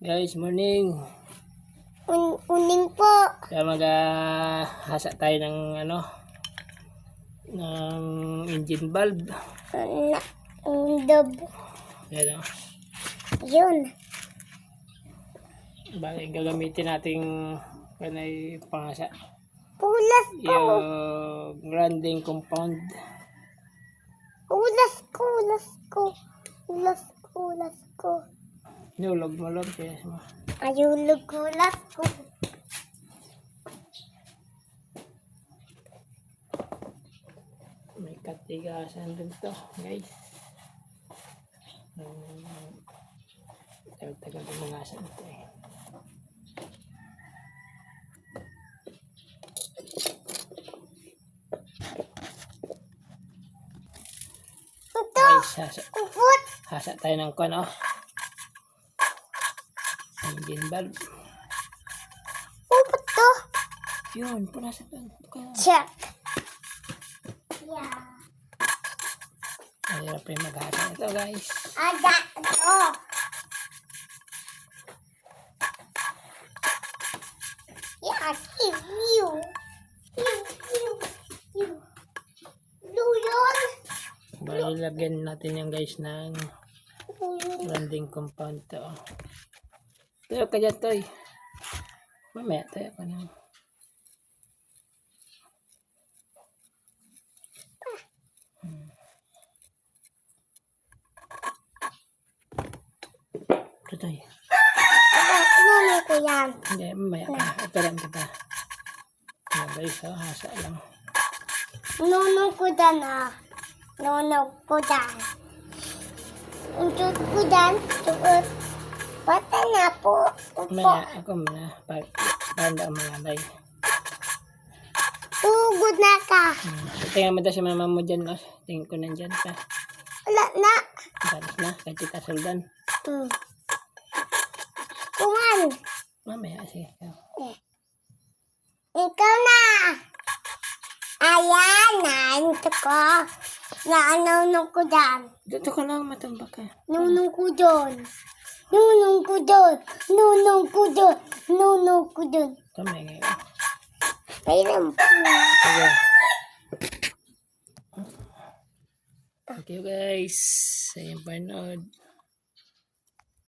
Guys, morning. Uning po. Kaya hasa tayo ng ng engine valve. Dub. Yan o. Yun. Bali, gagamitin nating kanay pangasa. Kulas ko. Yung grinding compound. Kulas ko. Nulog kaya mo. Ayulog kulas ko. May katigasan din to, guys. Tagal ng mga asan ito eh. Ito. Guys, Kupot. hasa tayo ng engine valve. Kupot to. Yun, punasan doon. Check. Yeah. Mahirap rin maghasa ito, guys. Ada to. Yeah, you. Luyon. Bali, lagyan natin yung guys ng grinding compound to. Tayo ka dyan, Toy. Mamaya, tayo ka na. Ito, Toy. Ano ko yan? Hindi, mamaya ka. Operan kita. Ano guys, hasa lang. Nunong ko dan ah. Nunong ko dan. Uncut ko dan. Suot. Bata na po. Mamaya, ako muna. Panda ang mga lay. Ugod na ka. Tingnan mo daw si mama mo dyan. No? Tingin ko nandyan pa. Wala na. Balas na, kahit kita suldan. Kuman. Mamaya, sige. Ikaw na. Ayan na. Ito ko. Nunong ko dan. Dito ka lang, matambak ka. Nunong ko doon. Nunong ko doon. Nunong ko doon. Nunong ko doon. Kamay ngayon. Pairam po. Okay. Thank you guys sa iyong panood.